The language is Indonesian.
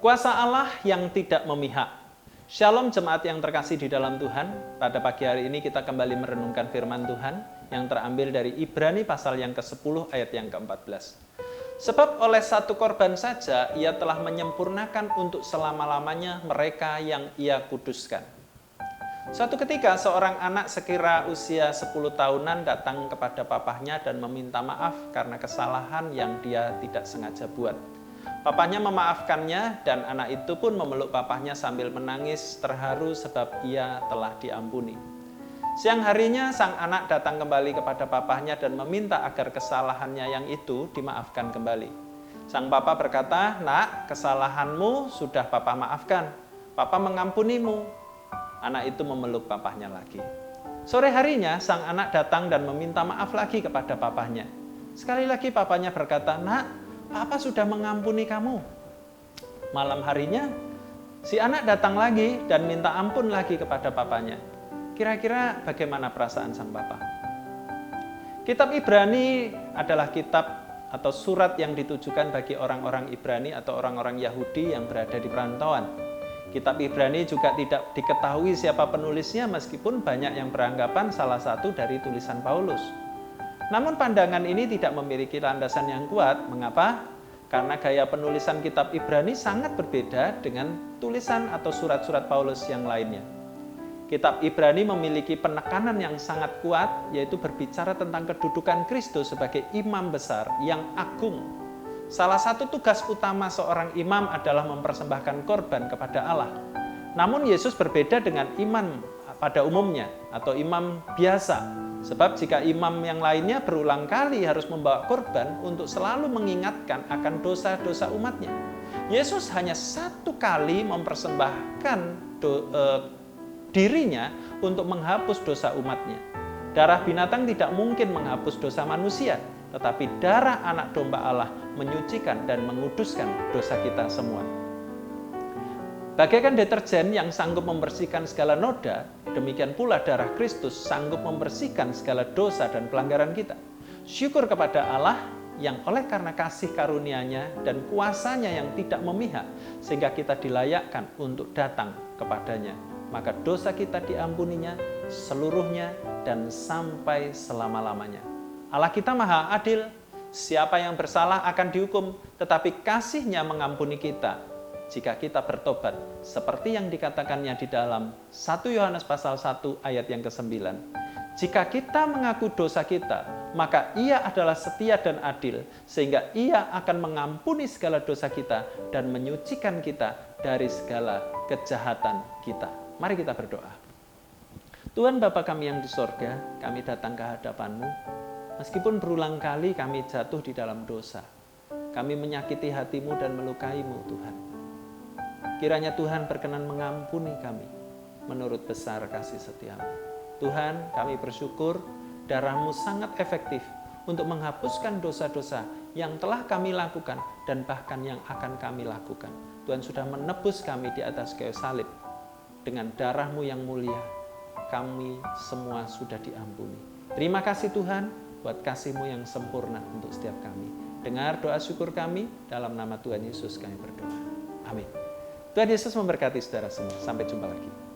Kuasa Allah yang tidak memihak. Shalom jemaat yang terkasih di dalam Tuhan. Pada pagi hari ini kita kembali merenungkan firman Tuhan yang terambil dari Ibrani pasal yang ke-10 ayat yang ke-14. Sebab oleh satu korban saja ia telah menyempurnakan untuk selama-lamanya mereka yang ia kuduskan. Suatu ketika seorang anak sekira usia 10 tahunan datang kepada papahnya dan meminta maaf karena kesalahan yang dia tidak sengaja buat. Papahnya memaafkannya dan anak itu pun memeluk papahnya sambil menangis terharu sebab ia telah diampuni. Siang harinya sang anak datang kembali kepada papahnya dan meminta agar kesalahannya yang itu dimaafkan kembali. Sang papa berkata, "Nak, kesalahanmu sudah papa maafkan. Papa mengampunimu." Anak itu memeluk papahnya lagi. Sore harinya sang anak datang dan meminta maaf lagi kepada papahnya. Sekali lagi papanya berkata, "Nak, Papa sudah mengampuni kamu." Malam harinya, si anak datang lagi dan minta ampun lagi kepada papanya. Kira-kira bagaimana perasaan sang papa? Kitab Ibrani adalah kitab atau surat yang ditujukan bagi orang-orang Ibrani atau orang-orang Yahudi yang berada di perantauan. Kitab Ibrani juga tidak diketahui siapa penulisnya meskipun banyak yang beranggapan salah satu dari tulisan Paulus. Namun pandangan ini tidak memiliki landasan yang kuat. Mengapa? Karena gaya penulisan kitab Ibrani sangat berbeda dengan tulisan atau surat-surat Paulus yang lainnya. Kitab Ibrani memiliki penekanan yang sangat kuat, yaitu berbicara tentang kedudukan Kristus sebagai imam besar yang agung. Salah satu tugas utama seorang imam adalah mempersembahkan korban kepada Allah. Namun Yesus berbeda dengan imam pada umumnya atau imam biasa. Sebab jika imam yang lainnya berulang kali harus membawa korban untuk selalu mengingatkan akan dosa-dosa umatnya. Yesus hanya satu kali mempersembahkan dirinya untuk menghapus dosa umatnya. Darah binatang tidak mungkin menghapus dosa manusia, tetapi darah anak domba Allah menyucikan dan menguduskan dosa kita semua. Bagaikan deterjen yang sanggup membersihkan segala noda, demikian pula darah Kristus sanggup membersihkan segala dosa dan pelanggaran kita. Syukur kepada Allah yang oleh karena kasih karunia-Nya dan kuasa-Nya yang tidak memihak, sehingga kita dilayakkan untuk datang kepadanya. Maka dosa kita diampuninya seluruhnya dan sampai selama-lamanya. Allah kita maha adil, siapa yang bersalah akan dihukum, tetapi kasih-Nya mengampuni kita jika kita bertobat, seperti yang dikatakannya di dalam 1 Yohanes pasal 1 ayat yang ke-9. Jika kita mengaku dosa kita, maka Ia adalah setia dan adil, sehingga Ia akan mengampuni segala dosa kita dan menyucikan kita dari segala kejahatan kita. Mari kita berdoa. Tuhan Bapa kami yang di sorga, kami datang ke hadapan-Mu, meskipun berulang kali kami jatuh di dalam dosa. Kami menyakiti hati-Mu dan melukai-Mu, Tuhan. Kiranya Tuhan berkenan mengampuni kami menurut besar kasih setia-Mu. Tuhan, kami bersyukur darah-Mu sangat efektif untuk menghapuskan dosa-dosa yang telah kami lakukan dan bahkan yang akan kami lakukan. Tuhan sudah menebus kami di atas kayu salib. Dengan darah-Mu yang mulia, kami semua sudah diampuni. Terima kasih Tuhan buat kasih-Mu yang sempurna untuk setiap kami. Dengar doa syukur kami, dalam nama Tuhan Yesus kami berdoa. Amin. Tuhan Yesus memberkati saudara semua. Sampai jumpa lagi.